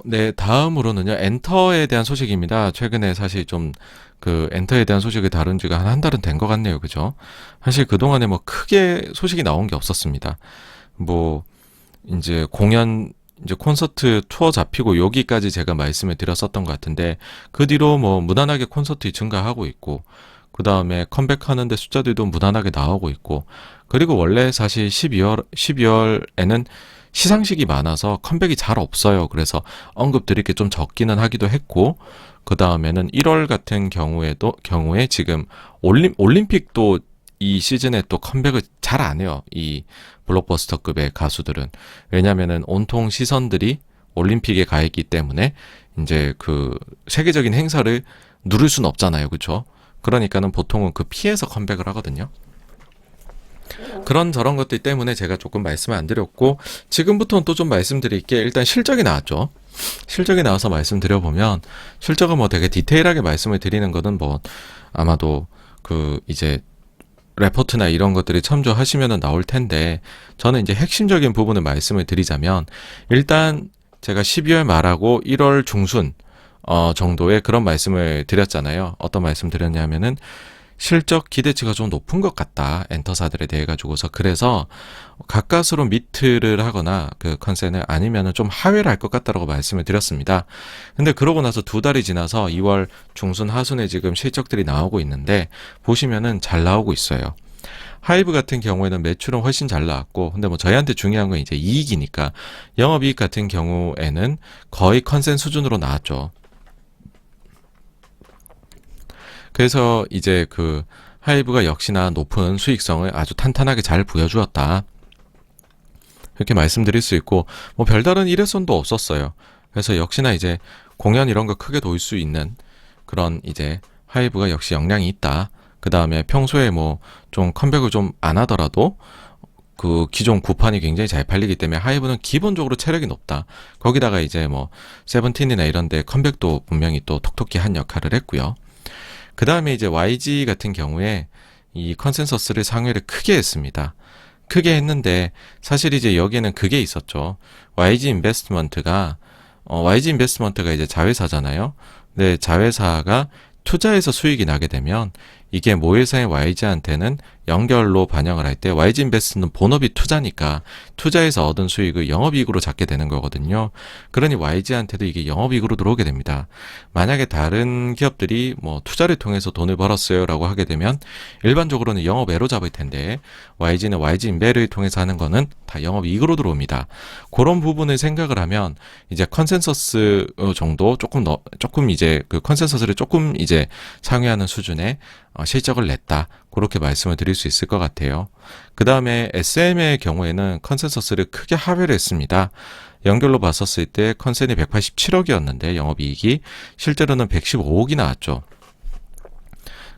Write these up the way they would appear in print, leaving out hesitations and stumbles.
네, 다음으로는요, 엔터에 대한 소식입니다. 최근에 사실 좀, 엔터에 대한 소식을 다룬 지가 한 달은 된 것 같네요. 그죠? 사실 그동안에 뭐 크게 소식이 나온 게 없었습니다. 뭐, 이제 공연, 이제 콘서트 투어 잡히고 여기까지 제가 말씀을 드렸었던 것 같은데, 그 뒤로 뭐 무난하게 콘서트 증가하고 있고, 그 다음에 컴백하는데 숫자들도 무난하게 나오고 있고, 그리고 원래 사실 12월에는 시상식이 많아서 컴백이 잘 없어요. 그래서 언급 드릴 게 좀 적기는 하기도 했고, 그 다음에는 1월 같은 경우에 지금 올림픽도 이 시즌에 또 컴백을 잘 안 해요. 이 블록버스터급의 가수들은. 왜냐면은 온통 시선들이 올림픽에 가 있기 때문에 이제 그 세계적인 행사를 누릴 수는 없잖아요. 그쵸? 그러니까는 보통은 그 피해서 컴백을 하거든요. 그런 저런 것들 때문에 제가 조금 말씀을 안 드렸고, 지금부터는 또 좀 말씀드릴게. 일단 실적이 나왔죠. 실적이 나와서 말씀드려보면, 실적은 뭐 되게 디테일하게 말씀을 드리는 거는 뭐 아마도 이제 레포트나 이런 것들이 첨부하시면 나올 텐데, 저는 이제 핵심적인 부분을 말씀을 드리자면, 일단 제가 12월 말하고 1월 중순 정도의 그런 말씀을 드렸잖아요. 어떤 말씀 드렸냐면은 실적 기대치가 좀 높은 것 같다. 엔터사들에 대해 가지고서. 그래서 가까스로 미트를 하거나 그 컨센을 아니면은 좀 하회를 할 것 같다라고 말씀을 드렸습니다. 근데 그러고 나서 두 달이 지나서 2월 중순 하순에 지금 실적들이 나오고 있는데 보시면은 잘 나오고 있어요. 하이브 같은 경우에는 매출은 훨씬 잘 나왔고, 근데 뭐 저희한테 중요한 건 이제 이익이니까 영업이익 같은 경우에는 거의 컨센 수준으로 나왔죠. 그래서 이제 하이브가 역시나 높은 수익성을 아주 탄탄하게 잘 보여주었다. 이렇게 말씀드릴 수 있고, 뭐 별다른 일회성도 없었어요. 그래서 역시나 이제 공연 이런 거 크게 돌 수 있는 그런 이제 하이브가 역시 역량이 있다. 그 다음에 평소에 뭐 좀 컴백을 좀 안 하더라도 그 기존 구판이 굉장히 잘 팔리기 때문에 하이브는 기본적으로 체력이 높다. 거기다가 이제 뭐 세븐틴이나 이런 데 컴백도 분명히 또 톡톡히 한 역할을 했고요. 그 다음에 이제 YG 같은 경우에 이 컨센서스를 상회를 크게 했습니다. 크게 했는데 사실 이제 여기에는 그게 있었죠. YG 인베스트먼트가 이제 자회사잖아요. 근데 자회사가 투자해서 수익이 나게 되면 이게 모회사의 YG한테는 연결로 반영을 할 때 YG 인베스트는 본업이 투자니까 투자해서 얻은 수익을 영업이익으로 잡게 되는 거거든요. 그러니 YG한테도 이게 영업이익으로 들어오게 됩니다. 만약에 다른 기업들이 뭐 투자를 통해서 돈을 벌었어요 라고 하게 되면 일반적으로는 영업외로 잡을 텐데 YG는 YG 인베를 통해서 하는 거는 다 영업이익으로 들어옵니다. 그런 부분을 생각을 하면 이제 컨센서스 정도 조금 이제 그 컨센서스를 조금 이제 상회하는 수준의 실적을 냈다. 그렇게 말씀을 드릴 수 있을 것 같아요. 그 다음에 SM의 경우에는 컨센서스를 크게 하회를 했습니다. 연결로 봤었을 때 컨센이 187억이었는데 영업이익이 실제로는 115억이 나왔죠.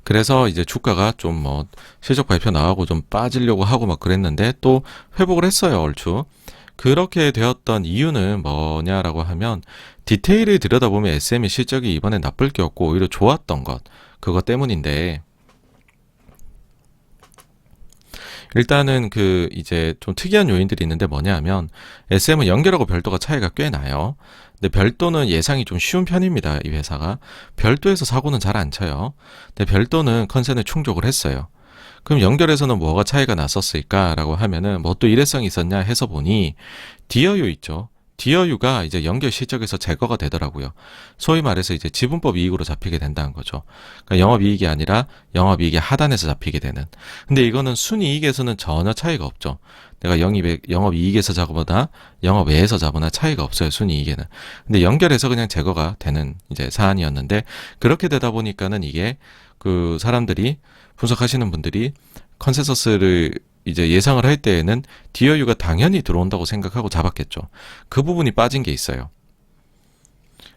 그래서 이제 주가가 좀 뭐 실적 발표 나오고 좀 빠지려고 하고 막 그랬는데 또 회복을 했어요, 얼추. 그렇게 되었던 이유는 뭐냐라고 하면 디테일을 들여다보면 SM의 실적이 이번에 나쁠 게 없고 오히려 좋았던 것, 그것 때문인데, 일단은 이제 좀 특이한 요인들이 있는데 뭐냐 하면 SM은 연결하고 별도가 차이가 꽤 나요. 근데 별도는 예상이 좀 쉬운 편입니다. 이 회사가. 별도에서 사고는 잘 안 쳐요. 근데 별도는 컨센을 충족을 했어요. 그럼 연결에서는 뭐가 차이가 났었을까라고 하면은 뭐 또 일회성이 있었냐 해서 보니 디어유 있죠. 디어유가 이제 연결 실적에서 제거가 되더라고요. 소위 말해서 이제 지분법 이익으로 잡히게 된다는 거죠. 그러니까 영업이익이 아니라 영업이익의 하단에서 잡히게 되는. 근데 이거는 순이익에서는 전혀 차이가 없죠. 내가 영업이익에서 잡거나 영업외에서 잡거나 차이가 없어요. 순이익에는. 근데 연결해서 그냥 제거가 되는 이제 사안이었는데, 그렇게 되다 보니까는 이게 사람들이 분석하시는 분들이 컨센서스를 이제 예상을 할 때에는 DOU가 당연히 들어온다고 생각하고 잡았겠죠. 그 부분이 빠진 게 있어요.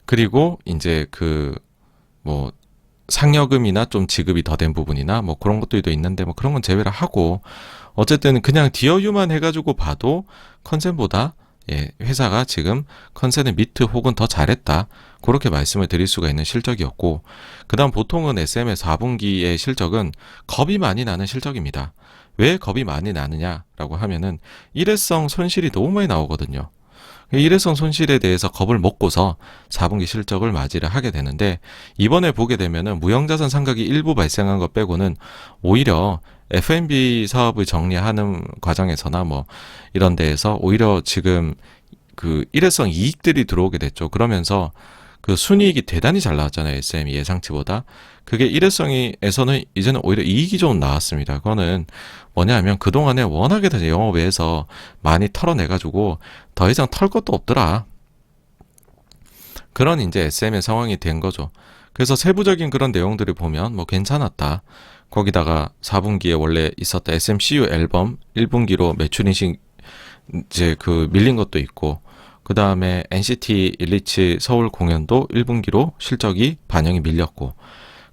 그리고 이제 뭐 상여금이나 좀 지급이 더 된 부분이나 뭐 그런 것들도 있는데 뭐 그런 건 제외를 하고, 어쨌든 그냥 DOU만 해가지고 봐도 컨센보다 회사가 지금 컨센의 미트 혹은 더 잘했다. 그렇게 말씀을 드릴 수가 있는 실적이었고, 그 다음 보통은 SM의 4분기의 실적은 겁이 많이 나는 실적입니다. 왜 겁이 많이 나느냐라고 하면은 일회성 손실이 너무 많이 나오거든요. 일회성 손실에 대해서 겁을 먹고서 4분기 실적을 맞이를 하게 되는데, 이번에 보게 되면은 무형자산 상각이 일부 발생한 것 빼고는 오히려 F&B 사업을 정리하는 과정에서나 뭐 이런 데에서 오히려 지금 그 일회성 이익들이 들어오게 됐죠. 그러면서 그 순이익이 대단히 잘 나왔잖아요. SM이 예상치보다. 그게 일회성에서는 이제는 오히려 이익이 좀 나왔습니다. 그거는 뭐냐 하면 그동안에 워낙에 다 영업외에서 많이 털어내가지고 더 이상 털 것도 없더라. 그런 이제 SM의 상황이 된 거죠. 그래서 세부적인 그런 내용들을 보면 뭐 괜찮았다. 거기다가 4분기에 원래 있었던 SMCU 앨범 1분기로 매출 인식 이제 그 밀린 것도 있고, 그 다음에 NCT 127 서울 공연도 1분기로 실적이 반영이 밀렸고,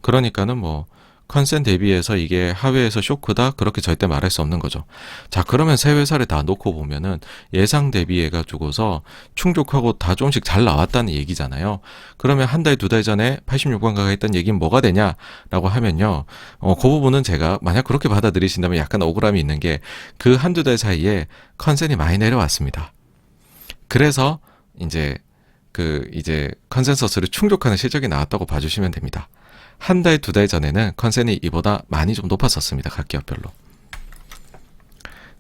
그러니까는 뭐 컨센 대비해서 이게 하회에서 쇼크다 그렇게 절대 말할 수 없는 거죠. 자, 그러면 세 회사를 다 놓고 보면은 예상 대비해 가지고서 충족하고 다 조금씩 잘 나왔다는 얘기잖아요. 그러면 한 달, 두 달 전에 86번가가 했던 얘기는 뭐가 되냐라고 하면요. 그 부분은 제가 만약 그렇게 받아들이신다면 약간 억울함이 있는 게, 그 한두 달 사이에 컨센이 많이 내려왔습니다. 그래서 이제 컨센서스를 충족하는 실적이 나왔다고 봐주시면 됩니다. 한 달, 두 달 전에는 컨센이 이보다 많이 좀 높았었습니다. 각 기업별로.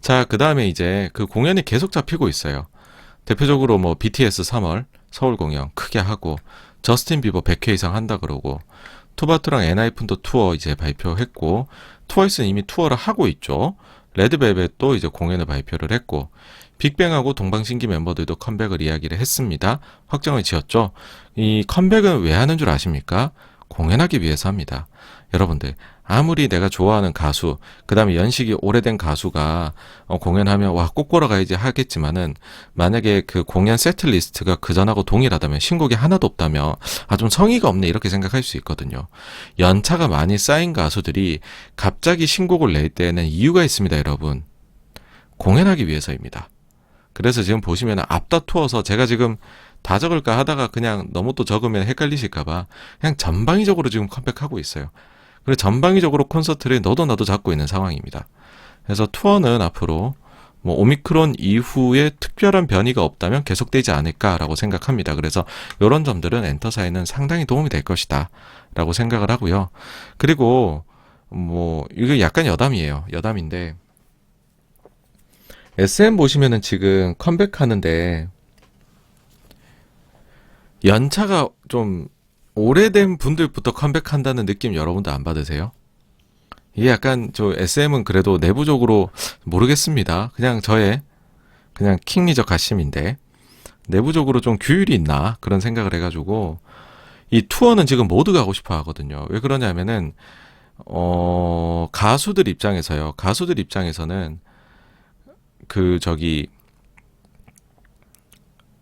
자, 그 다음에 이제 그 공연이 계속 잡히고 있어요. 대표적으로 뭐 BTS 3월 서울 공연 크게 하고, 저스틴 비버 100회 이상 한다 그러고, 투바투랑 엔하이픈도 투어 이제 발표했고, 트와이스는 이미 투어를 하고 있죠. 레드벨벳도 이제 공연을 발표를 했고, 빅뱅하고 동방신기 멤버들도 컴백을 이야기를 했습니다. 확정을 지었죠. 이 컴백은 왜 하는 줄 아십니까? 공연하기 위해서 합니다. 여러분들, 아무리 내가 좋아하는 가수, 그 다음에 연식이 오래된 가수가 공연하면 와 꼭 보러 가야지 하겠지만은, 만약에 그 공연 세트 리스트가 그전하고 동일하다면, 신곡이 하나도 없다면 좀 성의가 없네 이렇게 생각할 수 있거든요. 연차가 많이 쌓인 가수들이 갑자기 신곡을 낼 때에는 이유가 있습니다. 여러분, 공연하기 위해서입니다. 그래서 지금 보시면 앞다투어서, 제가 지금 다 적을까 하다가 그냥 너무 또 적으면 헷갈리실까봐 그냥 전방위적으로 지금 컴백하고 있어요. 그리고 전방위적으로 콘서트를 너도 나도 잡고 있는 상황입니다. 그래서 투어는 앞으로 뭐 오미크론 이후에 특별한 변이가 없다면 계속되지 않을까라고 생각합니다. 그래서 이런 점들은 엔터사에는 상당히 도움이 될 것이다 라고 생각을 하고요. 그리고 뭐 이거 약간 여담이에요. 여담인데, SM 보시면은 지금 컴백하는데 연차가 좀 오래된 분들부터 컴백한다는 느낌 여러분도 안 받으세요? 이게 약간 SM은 그래도 내부적으로 모르겠습니다. 그냥 저의 그냥 킹리적 가심인데, 내부적으로 좀 규율이 있나 그런 생각을 해가지고, 이 투어는 지금 모두 가고 싶어 하거든요. 왜 그러냐면은 가수들 입장에서요. 가수들 입장에서는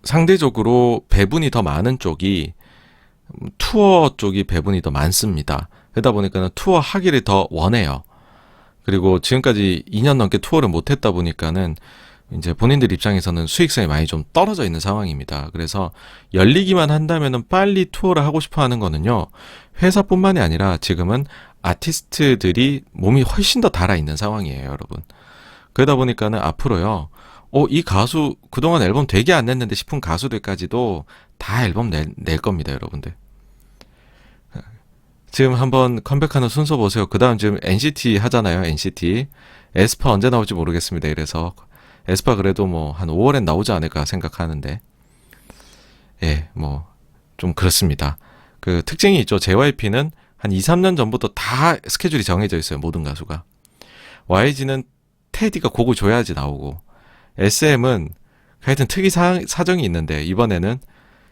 상대적으로 배분이 더 많은 쪽이 투어 쪽이 배분이 더 많습니다. 그러다 보니까는 투어 하기를 더 원해요. 그리고 지금까지 2년 넘게 투어를 못 했다 보니까는 이제 본인들 입장에서는 수익성이 많이 좀 떨어져 있는 상황입니다. 그래서 열리기만 한다면은 빨리 투어를 하고 싶어 하는 거는요, 회사뿐만이 아니라 지금은 아티스트들이 몸이 훨씬 더 달아 있는 상황이에요, 여러분. 그러다 보니까는 앞으로요, 이 가수 그동안 앨범 되게 안 냈는데 싶은 가수들까지도 다 앨범 낼 겁니다, 여러분들. 지금 한번 컴백하는 순서 보세요. 그 다음 지금 NCT 하잖아요, NCT. 에스파 언제 나올지 모르겠습니다. 이래서 에스파 그래도 뭐 한 5월엔 나오지 않을까 생각하는데, 예, 뭐 좀 그렇습니다. 그 특징이 있죠. JYP는 한 2, 3년 전부터 다 스케줄이 정해져 있어요, 모든 가수가. YG는 테디가 곡을 줘야지 나오고, SM은 하여튼 특이 사정이 있는데, 이번에는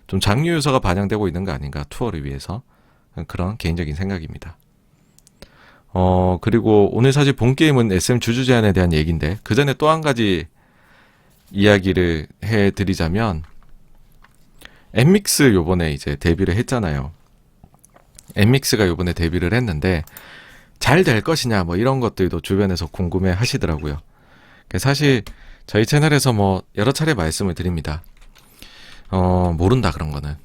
좀 장류 요소가 반영되고 있는 거 아닌가, 투어를 위해서. 그런 개인적인 생각입니다. 그리고 오늘 사실 본 게임은 SM 주주 제한에 대한 얘기인데, 그 전에 또 한 가지 이야기를 해드리자면, 엠믹스 요번에 이제 데뷔를 했잖아요. 엠믹스가 요번에 데뷔를 했는데 잘 될 것이냐 뭐 이런 것들도 주변에서 궁금해 하시더라고요. 사실 저희 채널에서 뭐 여러 차례 말씀을 드립니다. 모른다, 그런 거는.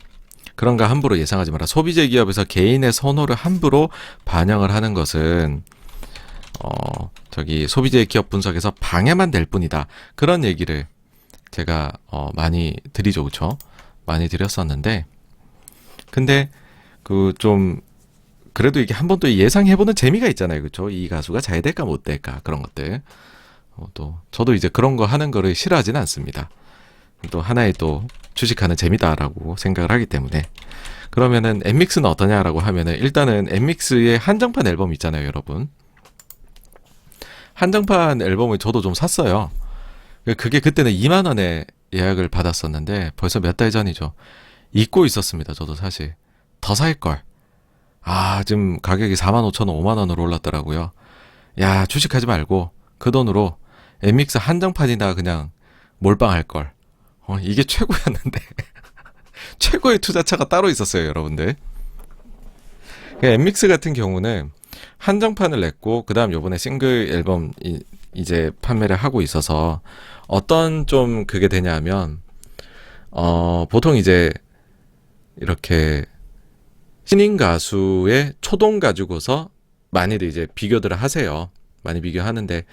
그런 거 함부로 예상하지 마라. 소비재 기업에서 개인의 선호를 함부로 반영을 하는 것은 소비재 기업 분석에서 방해만 될 뿐이다. 그런 얘기를 제가 많이 드리죠, 그쵸? 많이 드렸었는데, 근데 그 좀 그래도 이게 한번 또 예상해보는 재미가 있잖아요, 그쵸? 이 가수가 잘 될까 못 될까 그런 것들. 또 저도 이제 그런 거 하는 거를 싫어하지는 않습니다. 또 하나의 또 주식하는 재미다라고 생각을 하기 때문에. 그러면은 엠믹스는 어떠냐라고 하면은, 일단은 엠믹스의 한정판 앨범 있잖아요, 여러분. 한정판 앨범을 저도 좀 샀어요. 그게 그때는 2만 원에 예약을 받았었는데 벌써 몇 달 전이죠. 잊고 있었습니다, 저도 사실. 더 살 걸. 지금 가격이 4만 5천 원, 5만 원으로 올랐더라고요. 야, 주식하지 말고 그 돈으로 엠믹스 한정판이나 그냥 몰빵할 걸. 이게 최고였는데. 최고의 투자처가 따로 있었어요, 여러분들. 엠믹스 같은 경우는 한정판을 냈고, 그 다음 요번에 싱글 앨범 이제 판매를 하고 있어서, 어떤 좀 그게 되냐면, 보통 이제 이렇게 신인 가수의 초동 가지고서 많이들 이제 비교들을 하세요. 많이 비교하는데,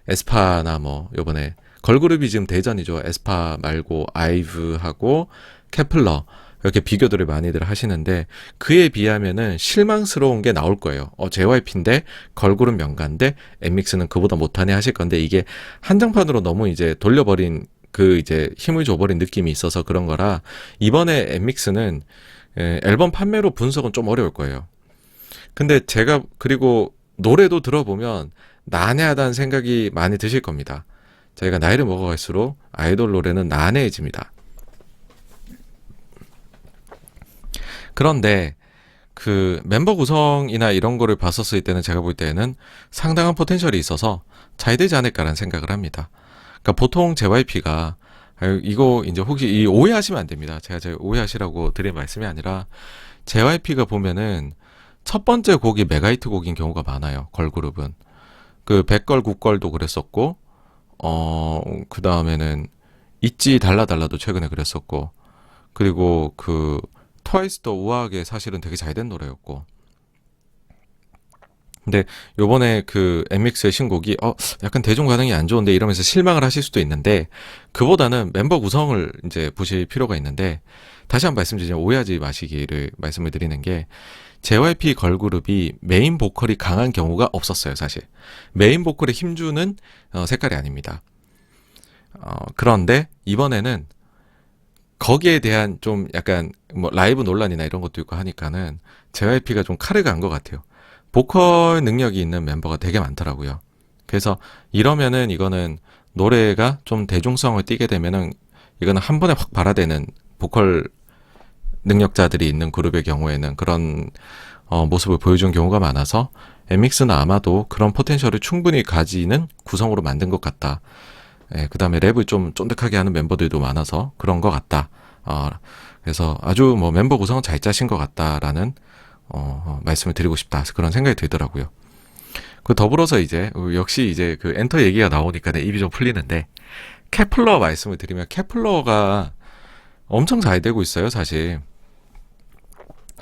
에스파나 뭐 요번에 걸그룹이 지금 대전이죠. 에스파 말고 아이브하고 케플러, 이렇게 비교들을 많이들 하시는데, 그에 비하면은 실망스러운 게 나올 거예요. JYP인데 걸그룹 명가인데 엠믹스는 그보다 못하네 하실 건데, 이게 한정판으로 너무 이제 돌려버린, 그 이제 힘을 줘버린 느낌이 있어서 그런 거라, 이번에 엠믹스는 앨범 판매로 분석은 좀 어려울 거예요. 근데 제가, 그리고 노래도 들어보면 난해하다는 생각이 많이 드실 겁니다. 저희가 나이를 먹어갈수록 아이돌 노래는 난해해집니다. 그런데 그 멤버 구성이나 이런 거를 봤었을 때는, 제가 볼 때는 상당한 포텐셜이 있어서 잘 되지 않을까라는 생각을 합니다. 그러니까 보통 JYP가, 이거 이제 혹시 이 오해하시면 안 됩니다. 제가 오해하시라고 드린 말씀이 아니라, JYP가 보면은 첫 번째 곡이 메가히트 곡인 경우가 많아요. 걸그룹은. 그 백걸 굿걸도 그랬었고, 그 다음에는 있지 달라달라도 최근에 그랬었고, 그리고 그 트와이스도 우아하게 사실은 되게 잘 된 노래였고. 근데 요번에 그 엠믹스의 신곡이 약간 대중 반응이 안 좋은데 이러면서 실망을 하실 수도 있는데, 그보다는 멤버 구성을 이제 보실 필요가 있는데, 다시 한번 말씀드리면 오해하지 마시기를 말씀을 드리는 게, JYP 걸그룹이 메인 보컬이 강한 경우가 없었어요, 사실. 메인 보컬에 힘주는 색깔이 아닙니다. 그런데 이번에는 거기에 대한 좀 약간 뭐 라이브 논란이나 이런 것도 있고 하니까는 JYP가 좀 칼을 간 것 같아요. 보컬 능력이 있는 멤버가 되게 많더라고요. 그래서 이러면은 이거는 노래가 좀 대중성을 띠게 되면은, 이거는 한 번에 확 발아되는 보컬 능력자들이 있는 그룹의 경우에는 그런 모습을 보여준 경우가 많아서, 엠믹스는 아마도 그런 포텐셜을 충분히 가지는 구성으로 만든 것 같다. 그 다음에 랩을 좀 쫀득하게 하는 멤버들도 많아서 그런 것 같다. 그래서 아주 뭐 멤버 구성은 잘 짜신 것 같다라는 말씀을 드리고 싶다, 그런 생각이 들더라고요. 그 더불어서 이제 역시 이제 그 엔터 얘기가 나오니까 내 입이 좀 풀리는데, 케플러 말씀을 드리면, 케플러가 엄청 잘 되고 있어요, 사실.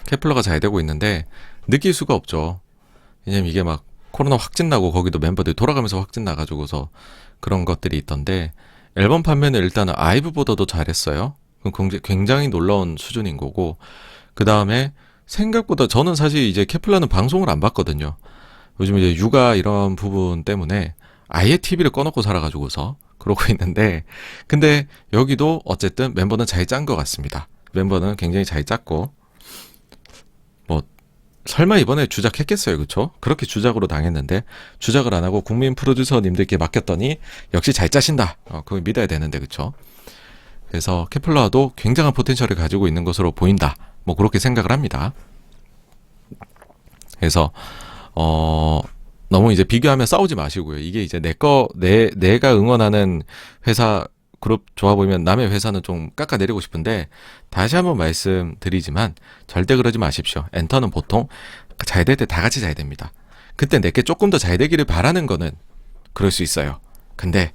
케플러가 잘 되고 있는데 느낄 수가 없죠. 왜냐면 이게 막 코로나 확진 나고 거기도 멤버들 돌아가면서 확진 나가지고서 그런 것들이 있던데, 앨범 판매는 일단은 아이브보다도 잘했어요. 굉장히 놀라운 수준인 거고, 그 다음에 생각보다, 저는 사실 이제 케플러는 방송을 안 봤거든요. 요즘 이제 육아 이런 부분 때문에 아예 TV를 꺼놓고 살아가지고서 그러고 있는데, 근데 여기도 어쨌든 멤버는 잘 짠 것 같습니다. 멤버는 굉장히 잘 짰고, 뭐 설마 이번에 주작했겠어요, 그쵸? 그렇게 주작으로 당했는데 주작을 안 하고 국민 프로듀서님들께 맡겼더니 역시 잘 짜신다. 그걸 믿어야 되는데, 그쵸? 그래서 케플러도 굉장한 포텐셜을 가지고 있는 것으로 보인다. 뭐 그렇게 생각을 합니다. 그래서 너무 이제 비교하면 싸우지 마시고요. 이게 이제 내가 응원하는 회사 그룹 좋아 보이면 남의 회사는 좀 깎아내리고 싶은데, 다시 한번 말씀드리지만 절대 그러지 마십시오. 엔터는 보통 잘 될 때 다 같이 잘 됩니다. 그때 내게 조금 더 잘 되기를 바라는 거는 그럴 수 있어요. 근데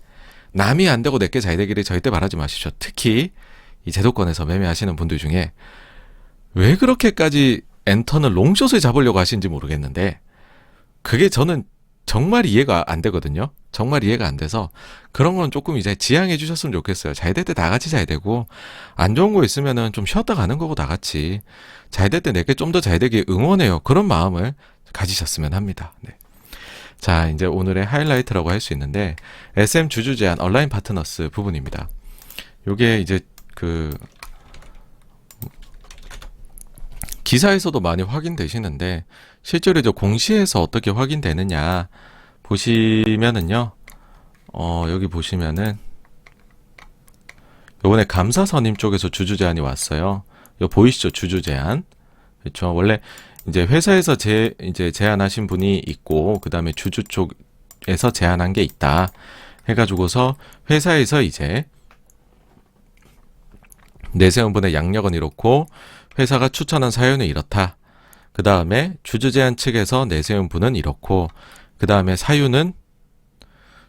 남이 안 되고 내게 잘 되기를 절대 바라지 마십시오. 특히 이 제도권에서 매매하시는 분들 중에 왜 그렇게까지 엔터는 롱숏을 잡으려고 하시는지 모르겠는데, 그게 저는 정말 이해가 안 되거든요. 정말 이해가 안 돼서 그런 건 조금 이제 지양해 주셨으면 좋겠어요. 잘 될 때 다 같이 잘 되고 안 좋은 거 있으면은 좀 쉬었다 가는 거고 다 같이 잘 될 때 내게 좀 더 잘 되게 응원해요. 그런 마음을 가지셨으면 합니다. 네. 자, 이제 오늘의 하이라이트라고 할 수 있는데 SM 주주 제한 온라인 파트너스 부분입니다. 요게 이제 그 기사에서도 많이 확인되시는데 실제로 이제 공시에서 어떻게 확인되느냐 보시면은요. 여기 보시면은 요번에 감사선임 쪽에서 주주 제안이 왔어요. 요 보이시죠? 주주 제안. 그렇죠. 원래 이제 회사에서 이제 제안하신 분이 있고 그다음에 주주 쪽에서 제안한 게 있다. 해 가지고서 회사에서 이제 내세운 분의 양력은 이렇고 회사가 추천한 사유는 이렇다. 그 다음에 주주제안 측에서 내세운 분은 이렇고 그 다음에 사유는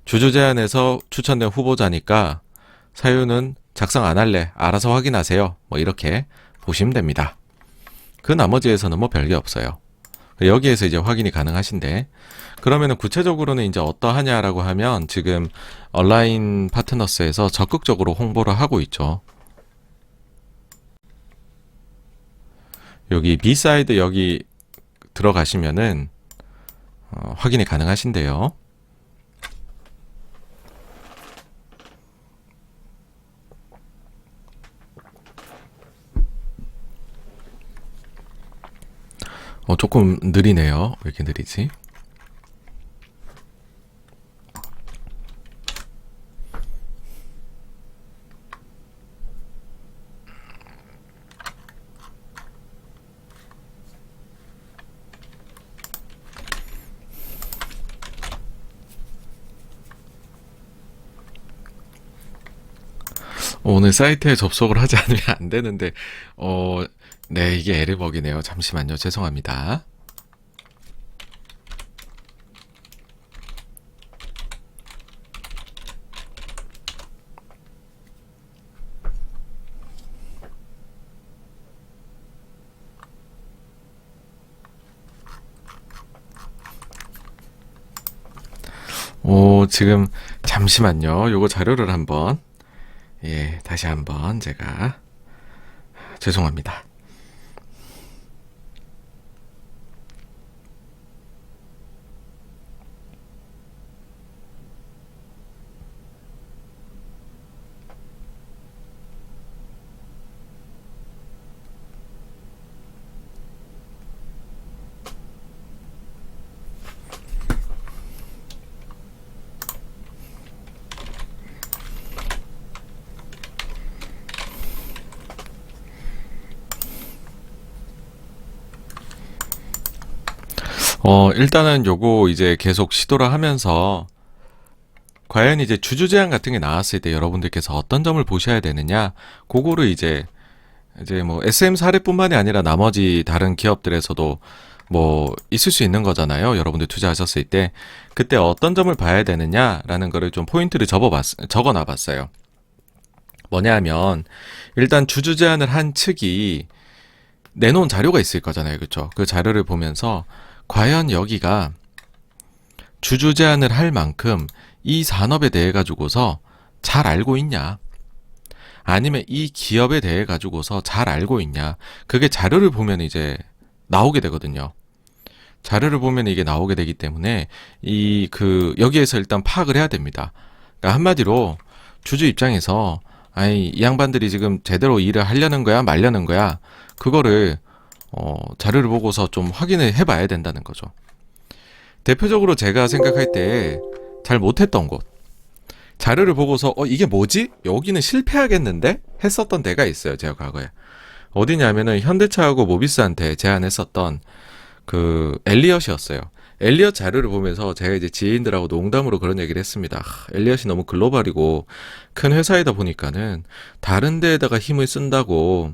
주주제안에서 추천된 후보자니까 사유는 작성 안 할래. 알아서 확인하세요. 뭐 이렇게 보시면 됩니다. 그 나머지에서는 뭐 별게 없어요. 여기에서 이제 확인이 가능하신데 그러면은 구체적으로는 이제 어떠하냐라고 하면 지금 온라인 파트너스에서 적극적으로 홍보를 하고 있죠. 여기 B사이드 여기 들어가시면은 확인이 가능하신데요. 조금 느리네요. 왜 이렇게 느리지? 오늘 사이트에 접속을 하지 않으면 안 되는데, 네, 이게 에르버기네요. 잠시만요. 죄송합니다. 지금, 잠시만요. 요거 자료를 한번, 다시 한번 제가, 죄송합니다. 일단은 요거 이제 계속 시도를 하면서 과연 이제 주주 제한 같은 게 나왔을 때 여러분들께서 어떤 점을 보셔야 되느냐, 그거를 이제 뭐 SM 사례뿐만이 아니라 나머지 다른 기업들에서도 뭐 있을 수 있는 거잖아요. 여러분들 투자하셨을 때 그때 어떤 점을 봐야 되느냐라는 거를 좀 포인트를 적어놔 봤어요. 뭐냐면 일단 주주 제한을 한 측이 내놓은 자료가 있을 거잖아요. 그렇죠? 그 자료를 보면서 과연 여기가 주주 제한을 할 만큼 이 산업에 대해 가지고서 잘 알고 있냐, 아니면 이 기업에 대해 가지고서 잘 알고 있냐, 그게 자료를 보면 이제 나오게 되거든요. 자료를 보면 이게 나오게 되기 때문에 여기에서 일단 파악을 해야 됩니다. 그러니까 한마디로 주주 입장에서 아니 이 양반들이 지금 제대로 일을 하려는 거야 말려는 거야, 그거를 자료를 보고서 좀 확인을 해봐야 된다는 거죠. 대표적으로 제가 생각할 때 잘 못했던 곳, 자료를 보고서 이게 뭐지? 여기는 실패하겠는데? 했었던 데가 있어요. 제가 과거에. 어디냐면은 현대차하고 모비스한테 제안했었던 그 엘리엇이었어요. 엘리엇 자료를 보면서 제가 이제 지인들하고 농담으로 그런 얘기를 했습니다. 엘리엇이 너무 글로벌이고 큰 회사이다 보니까는 다른 데에다가 힘을 쓴다고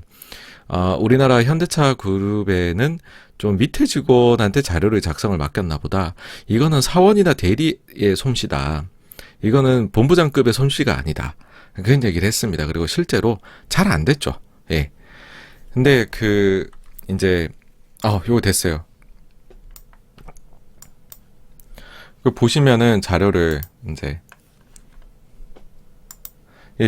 우리나라 현대차 그룹에는 좀 밑에 직원한테 자료를 작성을 맡겼나 보다. 이거는 사원이나 대리의 솜씨다. 이거는 본부장급의 솜씨가 아니다. 그런 얘기를 했습니다. 그리고 실제로 잘 안 됐죠. 예. 근데 요거 됐어요. 그 보시면은 자료를 이제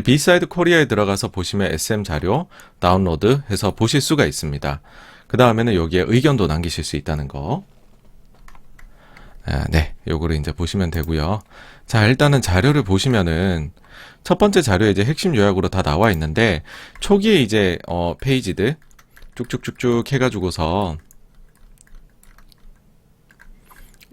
비사이드 코리아에 들어가서 보시면 SM 자료 다운로드 해서 보실 수가 있습니다. 그 다음에는 여기에 의견도 남기실 수 있다는 거. 네, 요거를 이제 보시면 되고요. 자, 일단은 자료를 보시면은 첫 번째 자료에 이제 핵심 요약으로 다 나와 있는데 초기에 이제 페이지들 쭉쭉쭉쭉 해가지고서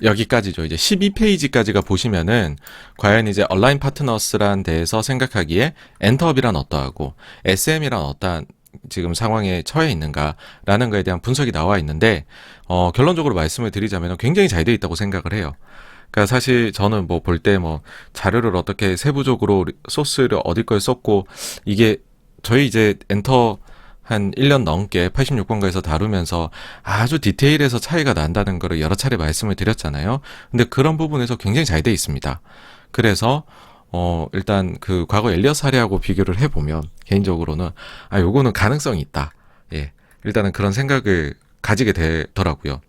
여기까지죠. 이제 12페이지까지가 보시면은 과연 이제 얼라인 파트너스란 데에서 생각하기에 엔터업이란 어떠하고 SM이란 어떠한 지금 상황에 처해 있는가라는 거에 대한 분석이 나와 있는데 결론적으로 말씀을 드리자면 굉장히 잘 되어 있다고 생각을 해요. 그러니까 사실 저는 뭐 볼 때 뭐 자료를 어떻게 세부적으로 소스를 어디 걸 썼고 이게 저희 이제 엔터 한 1년 넘게 86번가에서 다루면서 아주 디테일해서 차이가 난다는 거를 여러 차례 말씀을 드렸잖아요. 근데 그런 부분에서 굉장히 잘 돼 있습니다. 그래서 일단 그 과거 엘리엇 사례하고 비교를 해보면 개인적으로는 요거는 가능성이 있다. 예. 일단은 그런 생각을 가지게 되더라고요.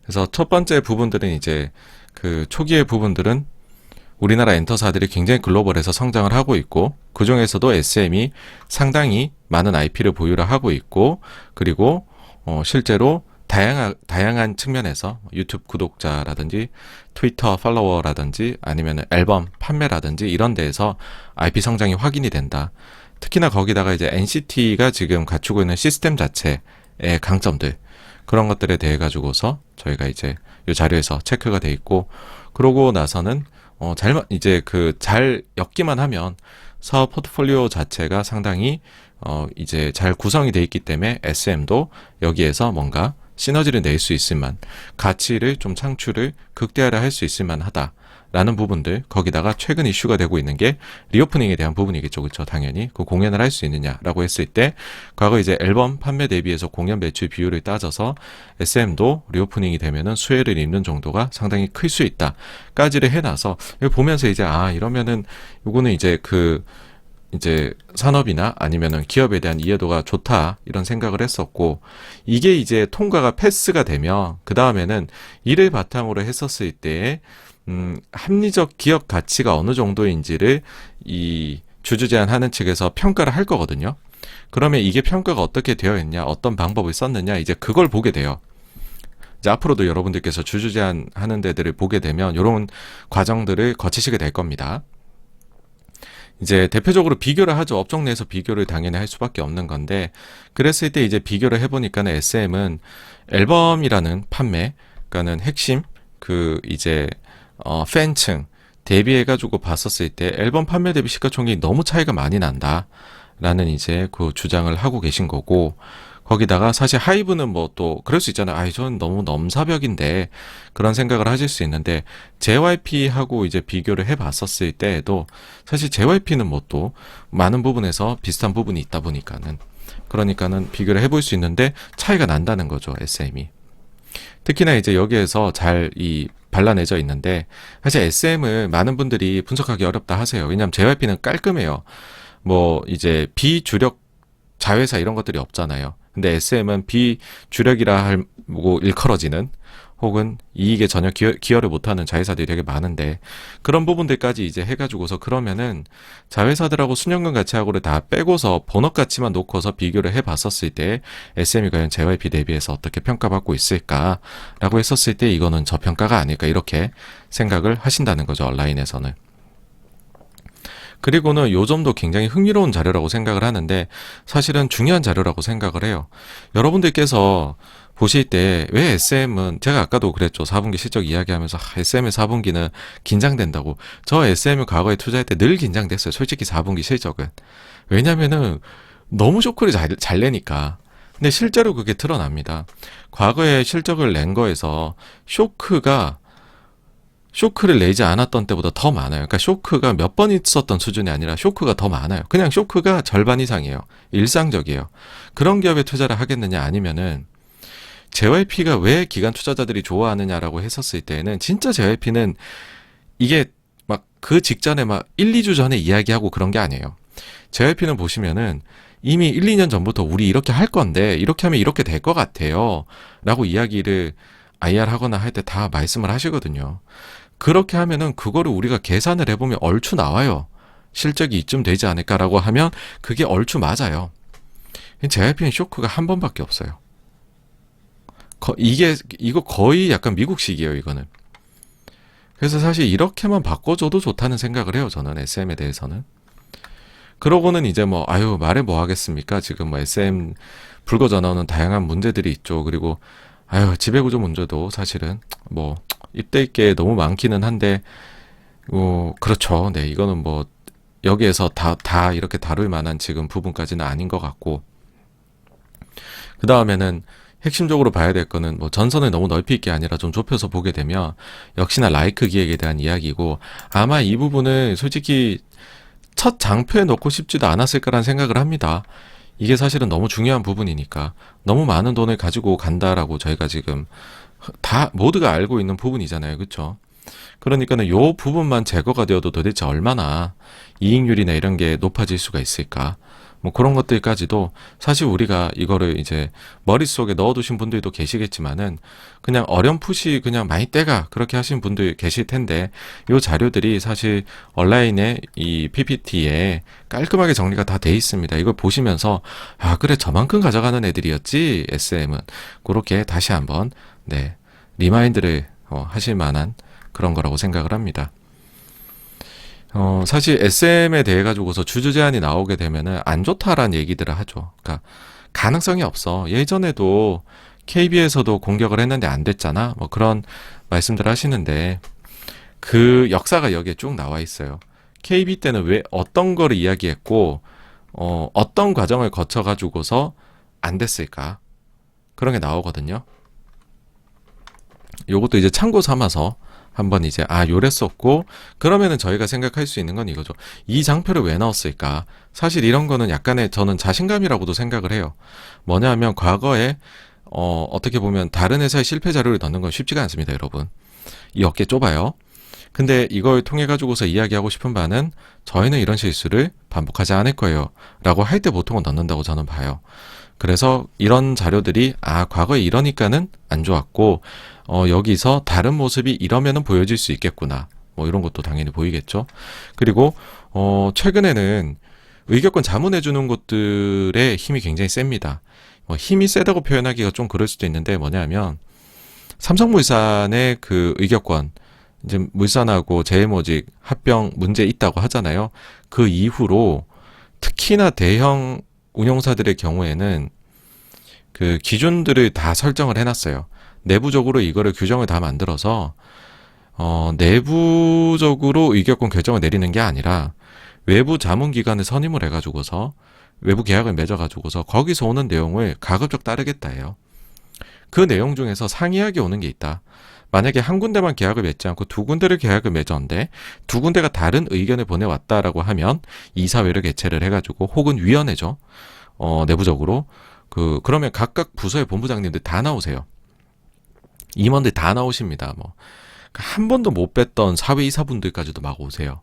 그래서 첫 번째 부분들은 이제 그 초기의 부분들은 우리나라 엔터사들이 굉장히 글로벌해서 성장을 하고 있고 그 중에서도 SM이 상당히 많은 IP를 보유를 하고 있고 그리고 실제로 다양한 측면에서 유튜브 구독자라든지 트위터 팔로워라든지 아니면 앨범 판매라든지 이런 데에서 IP 성장이 확인이 된다. 특히나 거기다가 이제 NCT가 지금 갖추고 있는 시스템 자체의 강점들 그런 것들에 대해 가지고서 저희가 이제 이 자료에서 체크가 돼 있고 그러고 나서는 잘 엮기만 하면 사업 포트폴리오 자체가 상당히 이제 잘 구성이 돼 있기 때문에 SM도 여기에서 뭔가 시너지를 낼 수 있을 만 가치를 좀 창출을 극대화를 할 수 있을 만하다라는 부분들 거기다가 최근 이슈가 되고 있는 게 리오프닝에 대한 부분이겠죠. 그렇죠? 당연히 그 공연을 할 수 있느냐라고 했을 때 과거 이제 앨범 판매 대비해서 공연 매출 비율을 따져서 SM도 리오프닝이 되면은 수혜를 입는 정도가 상당히 클 수 있다까지를 해놔서 보면서 이제 이러면은 요거는 이제 산업이나 아니면은 기업에 대한 이해도가 좋다 이런 생각을 했었고 이게 이제 통과가 패스가 되면 그 다음에는 이를 바탕으로 했었을 때 합리적 기업 가치가 어느 정도인지를 이 주주 제안하는 측에서 평가를 할 거거든요. 그러면 이게 평가가 어떻게 되어 있냐, 어떤 방법을 썼느냐 이제 그걸 보게 돼요. 이제 앞으로도 여러분들께서 주주 제안하는 데들을 보게 되면 이런 과정들을 거치시게 될 겁니다. 이제 대표적으로 비교를 하죠. 업종 내에서 비교를 당연히 할 수밖에 없는 건데 그랬을 때 이제 비교를 해보니까는 SM은 앨범이라는 판매, 그러니까는 핵심 이제 팬층 대비해가지고 봤었을 때 앨범 판매 대비 시가총액이 너무 차이가 많이 난다라는 이제 그 주장을 하고 계신 거고 거기다가 사실 하이브는 뭐 또 그럴 수 있잖아요. 저는 너무 넘사벽인데 그런 생각을 하실 수 있는데 JYP하고 이제 비교를 해봤었을 때에도 사실 JYP는 뭐 또 많은 부분에서 비슷한 부분이 있다 보니까는 그러니까는 비교를 해볼 수 있는데 차이가 난다는 거죠. SM이. 특히나 이제 여기에서 잘 발라내져 있는데 사실 SM을 많은 분들이 분석하기 어렵다 하세요. 왜냐하면 JYP는 깔끔해요. 뭐 이제 비주력 자회사 이런 것들이 없잖아요. 근데 SM은 비주력이라 하고 일컬어지는 혹은 이익에 전혀 기여를 못하는 자회사들이 되게 많은데 그런 부분들까지 이제 해가지고서 그러면은 자회사들하고 순연금 가치하고를 다 빼고서 본업 가치만 놓고서 비교를 해봤었을 때 SM이 과연 JYP 대비해서 어떻게 평가받고 있을까라고 했었을 때 이거는 저평가가 아닐까 이렇게 생각을 하신다는 거죠. 온라인에서는. 그리고는 요 점도 굉장히 흥미로운 자료라고 생각을 하는데 사실은 중요한 자료라고 생각을 해요. 여러분들께서 보실 때 왜 SM은 제가 아까도 그랬죠. 4분기 실적 이야기하면서 SM의 4분기는 긴장된다고. 저 SM을 과거에 투자할 때 늘 긴장됐어요. 솔직히 4분기 실적은. 왜냐면은 너무 쇼크를 잘 내니까. 근데 실제로 그게 드러납니다. 과거에 실적을 낸 거에서 쇼크를 내지 않았던 때보다 더 많아요. 그러니까 쇼크가 몇 번 있었던 수준이 아니라 쇼크가 더 많아요. 그냥 쇼크가 절반 이상이에요. 일상적이에요. 그런 기업에 투자를 하겠느냐 아니면은 JYP가 왜 기관 투자자들이 좋아하느냐라고 했었을 때는 진짜 JYP는 이게 막 그 직전에 막 1, 2주 전에 이야기하고 그런 게 아니에요. JYP는 보시면은 이미 1, 2년 전부터 우리 이렇게 할 건데 이렇게 하면 이렇게 될 것 같아요. 라고 이야기를 IR 하거나 할 때 다 말씀을 하시거든요. 그렇게 하면은 그거를 우리가 계산을 해보면 얼추 나와요. 실적이 이쯤 되지 않을까라고 하면 그게 얼추 맞아요. JYP는 쇼크가 한 번밖에 없어요. 이거 거의 약간 미국식이에요, 이거는. 그래서 사실 이렇게만 바꿔줘도 좋다는 생각을 해요, 저는 SM에 대해서는. 그러고는 이제 뭐, 아유, 말해 뭐 하겠습니까? 지금 뭐 SM 불거져 나오는 다양한 문제들이 있죠. 그리고, 아유, 지배구조 문제도 사실은 뭐, 입대 있게 너무 많기는 한데, 그렇죠. 네, 이거는 뭐, 여기에서 다 이렇게 다룰 만한 지금 부분까지는 아닌 것 같고, 그 다음에는 핵심적으로 봐야 될 거는 뭐 전선을 너무 넓히 있게 아니라 좀 좁혀서 보게 되면 역시나 라이크 기획에 대한 이야기고, 아마 이 부분을 솔직히 첫 장표에 넣고 싶지도 않았을 거란 생각을 합니다. 이게 사실은 너무 중요한 부분이니까 너무 많은 돈을 가지고 간다라고 저희가 지금 다 모두가 알고 있는 부분이잖아요. 그렇죠? 그러니까는 요 부분만 제거가 되어도 도대체 얼마나 이익률이나 이런 게 높아질 수가 있을까? 뭐 그런 것들까지도 사실 우리가 이거를 이제 머릿속에 넣어두신 분들도 계시겠지만은 그냥 어렴풋이 그냥 많이 떼가 그렇게 하신 분들 계실 텐데, 요 자료들이 사실 온라인에 이 PPT에 깔끔하게 정리가 다 돼 있습니다. 이걸 보시면서 아 그래 저만큼 가져가는 애들이었지 SM은, 그렇게 다시 한번 네 리마인드를 하실 만한 그런 거라고 생각을 합니다. 사실 SM에 대해 가지고서 주주 제한이 나오게 되면은 안 좋다라는 얘기들을 하죠. 그러니까 가능성이 없어. 예전에도 KB에서도 공격을 했는데 안 됐잖아. 뭐 그런 말씀들을 하시는데 그 역사가 여기에 쭉 나와 있어요. KB 때는 왜 어떤 거를 이야기했고 어떤 과정을 거쳐 가지고서 안 됐을까? 그런 게 나오거든요. 요것도 이제 참고 삼아서 한번 이제 요랬었고, 그러면은 저희가 생각할 수 있는 건 이거죠. 이 장표를 왜 넣었을까? 사실 이런 거는 약간의 저는 자신감이라고도 생각을 해요. 뭐냐 하면 과거에 어떻게 보면 다른 회사의 실패 자료를 넣는 건 쉽지가 않습니다, 여러분. 이 어깨 좁아요. 근데 이걸 통해 가지고서 이야기하고 싶은 바는 저희는 이런 실수를 반복하지 않을 거예요 라고 할 때 보통은 넣는다고 저는 봐요. 그래서 이런 자료들이 과거에 이러니까는 안 좋았고 여기서 다른 모습이 이러면은 보여질 수 있겠구나, 뭐 이런 것도 당연히 보이겠죠. 그리고 최근에는 의결권 자문해 주는 것들의 힘이 굉장히 셉니다. 힘이 세다고 표현하기가 좀 그럴 수도 있는데, 뭐냐면 삼성물산의 그 의결권, 이제 물산하고 제일모직 합병 문제 있다고 하잖아요. 그 이후로 특히나 대형 운용사들의 경우에는 그 기준들을 다 설정을 해놨어요. 내부적으로 이거를 규정을 다 만들어서 내부적으로 의결권 결정을 내리는 게 아니라 외부 자문기관을 선임을 해가지고서 외부 계약을 맺어가지고서 거기서 오는 내용을 가급적 따르겠다 해요. 그 내용 중에서 상이하게 오는 게 있다. 만약에 한 군데만 계약을 맺지 않고 두 군데를 계약을 맺었는데 두 군데가 다른 의견을 보내왔다라고 하면 이사회를 개최를 해가지고, 혹은 위원회죠. 내부적으로 그러면 각각 부서의 본부장님들 다 나오세요. 임원들 다 나오십니다. 뭐 한 번도 못 뵀던 사회 이사분들까지도 막 오세요.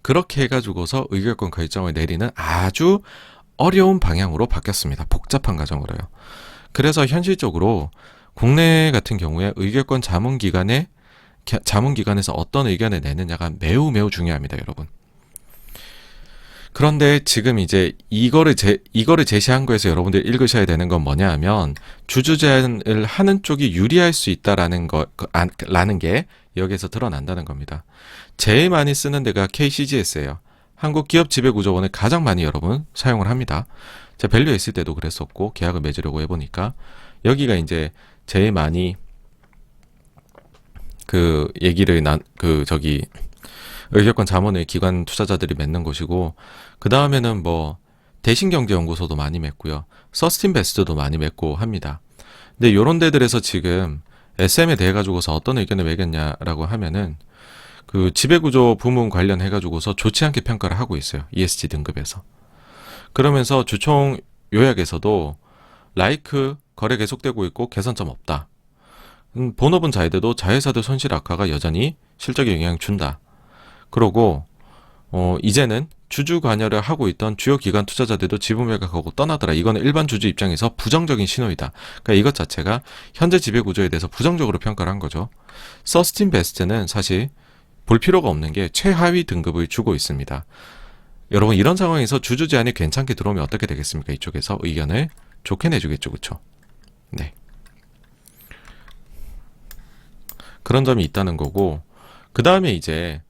그렇게 해가지고서 의결권 결정을 내리는 아주 어려운 방향으로 바뀌었습니다. 복잡한 과정으로요. 그래서 현실적으로 국내 같은 경우에 의결권 자문기관에서 어떤 의견을 내느냐가 매우 매우 중요합니다, 여러분. 그런데 지금 이제 이거를 제시한 거에서 여러분들이 읽으셔야 되는 건 뭐냐 하면, 주주 제한을 하는 쪽이 유리할 수 있다라는 라는 게 여기에서 드러난다는 겁니다. 제일 많이 쓰는 데가 KCGS예요. 한국기업지배구조원을 가장 많이 여러분 사용을 합니다. 제가 밸류에 있을 때도 그랬었고, 계약을 맺으려고 해보니까 여기가 이제 제일 많이 그 얘기를 의결권 자문을 기관 투자자들이 맺는 곳이고, 그 다음에는 뭐 대신경제연구소도 많이 맺고요, 서스틴베스트도 많이 맺고 합니다. 근데 요런 데들에서 지금 SM에 대해 가지고서 어떤 의견을 매겼냐라고 하면은 그 지배구조 부문 관련해 가지고서 좋지 않게 평가를 하고 있어요, ESG 등급에서. 그러면서 주총 요약에서도 라이크 거래 계속되고 있고 개선점 없다. 본업은 잘 돼도 자회사들 손실 악화가 여전히 실적에 영향을 준다. 그러고 이제는 주주 관여를 하고 있던 주요 기관 투자자들도 지분 매각하고 떠나더라. 이거는 일반 주주 입장에서 부정적인 신호이다. 그러니까 이것 자체가 현재 지배 구조에 대해서 부정적으로 평가를 한 거죠. 서스틴베스트는 사실 볼 필요가 없는 게 최하위 등급을 주고 있습니다. 여러분 이런 상황에서 주주 제한이 괜찮게 들어오면 어떻게 되겠습니까? 이쪽에서 의견을 좋게 내주겠죠, 그렇죠? 네. 그런 점이 있다는 거고, 그 다음에 이제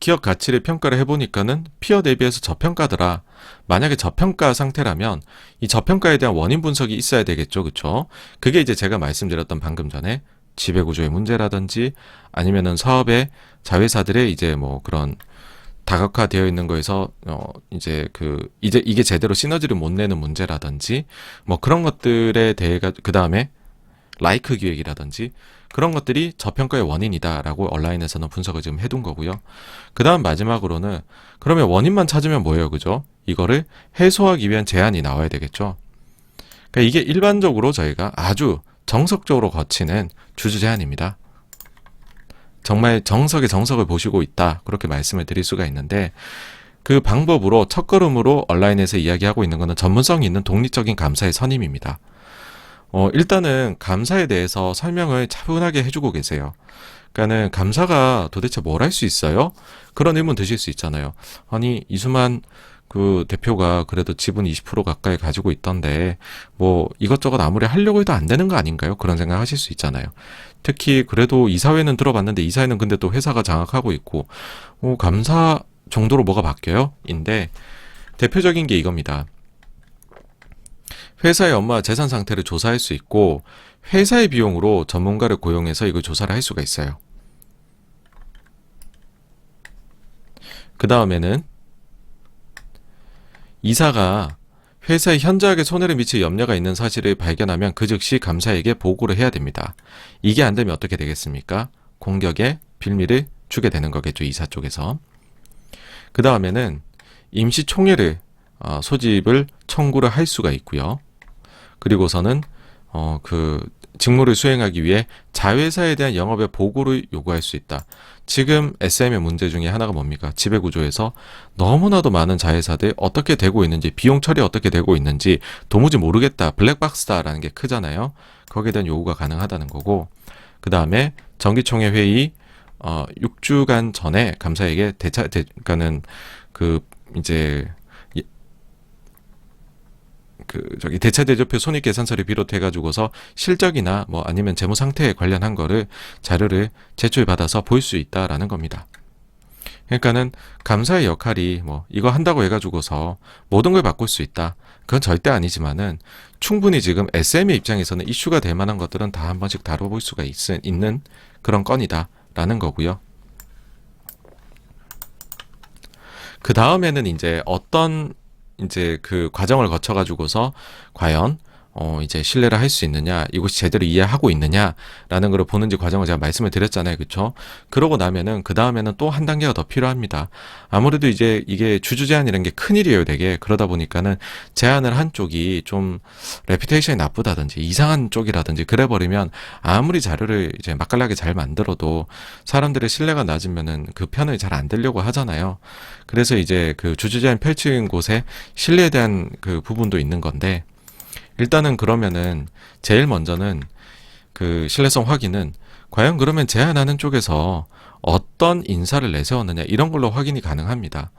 기업 가치를 평가를 해보니까는 피어 대비해서 저평가더라. 만약에 저평가 상태라면 이 저평가에 대한 원인 분석이 있어야 되겠죠, 그렇죠? 그게 이제 제가 말씀드렸던 방금 전에 지배구조의 문제라든지 아니면은 사업의 자회사들의 이제 뭐 그런 다각화되어 있는 거에서 이제 이게 제대로 시너지를 못 내는 문제라든지 뭐 그런 것들에 대해 그 다음에 라이크 기획이라든지 그런 것들이 저평가의 원인이다라고 온라인에서는 분석을 지금 해둔 거고요. 그 다음 마지막으로는 그러면 원인만 찾으면 뭐예요, 그죠? 이거를 해소하기 위한 제안이 나와야 되겠죠. 그러니까 이게 일반적으로 저희가 아주 정석적으로 거치는 주주 제안입니다. 정말 정석의 정석을 보시고 있다, 그렇게 말씀을 드릴 수가 있는데, 그 방법으로 첫걸음으로 온라인에서 이야기하고 있는 것은 전문성이 있는 독립적인 감사의 선임입니다. 일단은 감사에 대해서 설명을 차분하게 해주고 계세요. 그러니까는 감사가 도대체 뭘 할 수 있어요? 그런 의문 드실 수 있잖아요. 아니, 이수만 그 대표가 그래도 지분 20% 가까이 가지고 있던데 뭐 이것저것 아무리 하려고 해도 안 되는 거 아닌가요? 그런 생각 하실 수 있잖아요. 특히 그래도 이사회는 들어봤는데 이사회는 근데 또 회사가 장악하고 있고 감사 정도로 뭐가 바뀌어요? 인데 대표적인 게 이겁니다. 회사의 업무와 재산 상태를 조사할 수 있고 회사의 비용으로 전문가를 고용해서 이걸 조사를 할 수가 있어요. 그 다음에는 이사가 회사의 현저하게 손해를 미칠 염려가 있는 사실을 발견하면 그 즉시 감사에게 보고를 해야 됩니다. 이게 안 되면 어떻게 되겠습니까? 공격의 빌미를 주게 되는 거겠죠, 이사 쪽에서. 그 다음에는 임시총회를 소집을 청구를 할 수가 있고요. 그리고서는 직무를 수행하기 위해 자회사에 대한 영업의 보고를 요구할 수 있다. 지금 SM의 문제 중에 하나가 뭡니까? 지배구조에서 너무나도 많은 자회사들 어떻게 되고 있는지, 비용 처리 어떻게 되고 있는지 도무지 모르겠다, 블랙박스다라는 게 크잖아요. 거기에 대한 요구가 가능하다는 거고, 그 다음에 정기총회 회의 6주간 전에 감사에게 그러니까는 대차대조표 손익계산서를 비롯해가지고서 실적이나 뭐 아니면 재무 상태에 관련한 거를 자료를 제출받아서 볼 수 있다라는 겁니다. 그러니까는 감사의 역할이 뭐 이거 한다고 해가지고서 모든 걸 바꿀 수 있다, 그건 절대 아니지만은 충분히 지금 SM의 입장에서는 이슈가 될 만한 것들은 다 한 번씩 다뤄볼 수가 있는 그런 건이다라는 거고요. 그 다음에는 이제 어떤 그 과정을 거쳐가지고서 과연 이제 신뢰를 할 수 있느냐, 이것이 제대로 이해하고 있느냐라는 걸 보는지 과정을 제가 말씀을 드렸잖아요, 그렇죠? 그러고 나면은 그 다음에는 또 한 단계가 더 필요합니다. 아무래도 이제 이게 주주 제안이라는 게 큰일이에요, 되게. 그러다 보니까는 제안을 한 쪽이 좀 레퓨테이션이 나쁘다든지 이상한 쪽이라든지 그래버리면 아무리 자료를 이제 맛깔나게 잘 만들어도 사람들의 신뢰가 낮으면은 그 편을 잘 안 들려고 하잖아요. 그래서 이제 그 주주 제안 펼친 곳에 신뢰에 대한 그 부분도 있는 건데, 일단은 그러면은 제일 먼저는 그 신뢰성 확인은 과연 그러면 제안하는 쪽에서 어떤 인사를 내세웠느냐, 이런 걸로 확인이 가능합니다.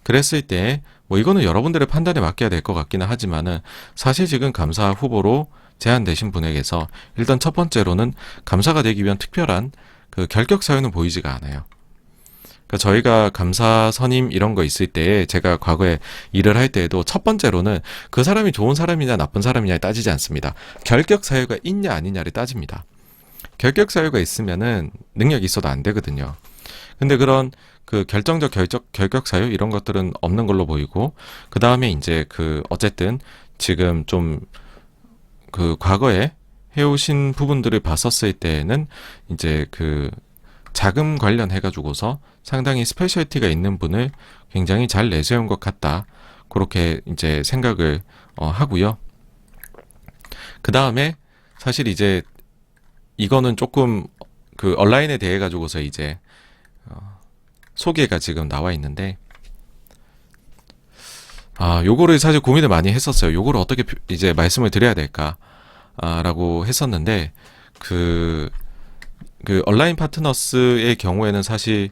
그랬을 때 뭐 이거는 여러분들의 판단에 맡겨야 될 것 같기는 하지만은 사실 지금 감사 후보로 제안되신 분에게서 일단 첫 번째로는 감사가 되기 위한 특별한 그 결격 사유는 보이지가 않아요. 저희가 감사 선임 이런 거 있을 때 제가 과거에 일을 할 때에도 첫 번째로는 그 사람이 좋은 사람이냐 나쁜 사람이냐에 따지지 않습니다. 결격 사유가 있냐 아니냐를 따집니다. 결격 사유가 있으면은 능력이 있어도 안 되거든요. 근데 그런 그 결정적 결격 사유 이런 것들은 없는 걸로 보이고, 그 다음에 이제 어쨌든 지금 좀 그 과거에 해오신 부분들을 봤었을 때에는 이제 자금 관련해가지고서 상당히 스페셜티가 있는 분을 굉장히 잘 내세운 것 같다, 그렇게 이제 생각을 하고요. 그 다음에 사실 이제 이거는 조금 온라인에 대해 가지고서 이제 소개가 지금 나와 있는데, 요거를 사실 고민을 많이 했었어요. 요거를 어떻게 이제 말씀을 드려야 될까 라고 했었는데, 그 온라인 파트너스의 경우에는 사실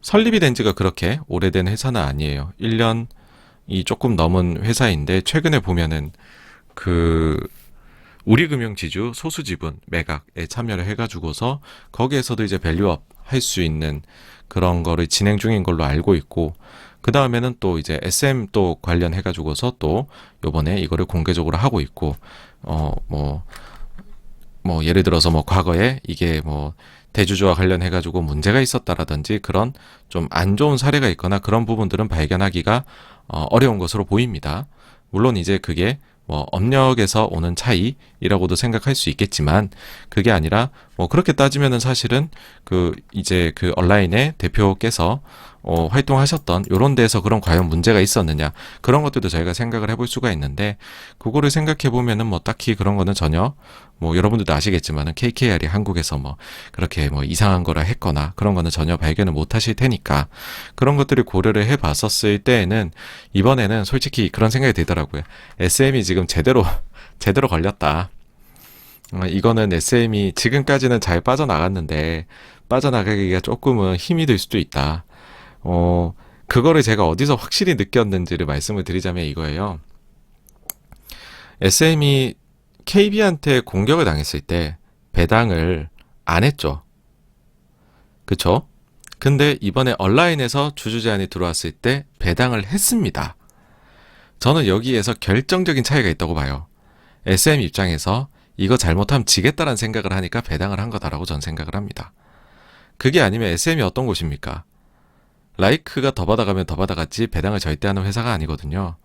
설립이 된 지가 그렇게 오래된 회사는 아니에요. 1년이 조금 넘은 회사인데 최근에 보면은 그 우리금융지주 소수지분 매각에 참여를 해가지고서 거기에서도 이제 밸류업 할 수 있는 그런 거를 진행 중인 걸로 알고 있고, 그 다음에는 또 이제 SM 또 관련해가지고서 또 요번에 이거를 공개적으로 하고 있고, 예를 들어서 뭐 과거에 이게 뭐 대주주와 관련해가지고 문제가 있었다라든지 그런 좀 안 좋은 사례가 있거나 그런 부분들은 발견하기가 어려운 것으로 보입니다. 물론 이제 그게 뭐 업력에서 오는 차이라고도 생각할 수 있겠지만, 그게 아니라 뭐 그렇게 따지면은 사실은 그 이제 그 온라인의 대표께서 활동하셨던 요런 데서 그런 과연 문제가 있었느냐, 그런 것들도 저희가 생각을 해볼 수가 있는데, 그거를 생각해 보면은 뭐 딱히 그런 거는 전혀 뭐 여러분들도 아시겠지만은 KKR이 한국에서 뭐 그렇게 뭐 이상한 거라 했거나 그런 거는 전혀 발견을 못 하실 테니까, 그런 것들을 고려를 해 봤었을 때에는 이번에는 솔직히 그런 생각이 들더라고요. SM이 지금 제대로 걸렸다. 이거는 SM이 지금까지는 잘 빠져나갔는데 빠져나가기가 조금은 힘이 들 수도 있다. 그거를 제가 어디서 확실히 느꼈는지를 말씀을 드리자면 이거예요. SM이 KB한테 공격을 당했을 때 배당을 안 했죠. 그쵸? 근데 이번에 온라인에서 주주 제안이 들어왔을 때 배당을 했습니다. 저는 여기에서 결정적인 차이가 있다고 봐요. SM 입장에서 이거 잘못하면 지겠다라는 생각을 하니까 배당을 한 거다라고 전 생각을 합니다. 그게 아니면 SM이 어떤 곳입니까? 라이크가 더 받아가면 더 받아갔지 배당을 절대 하는 회사가 아니거든요.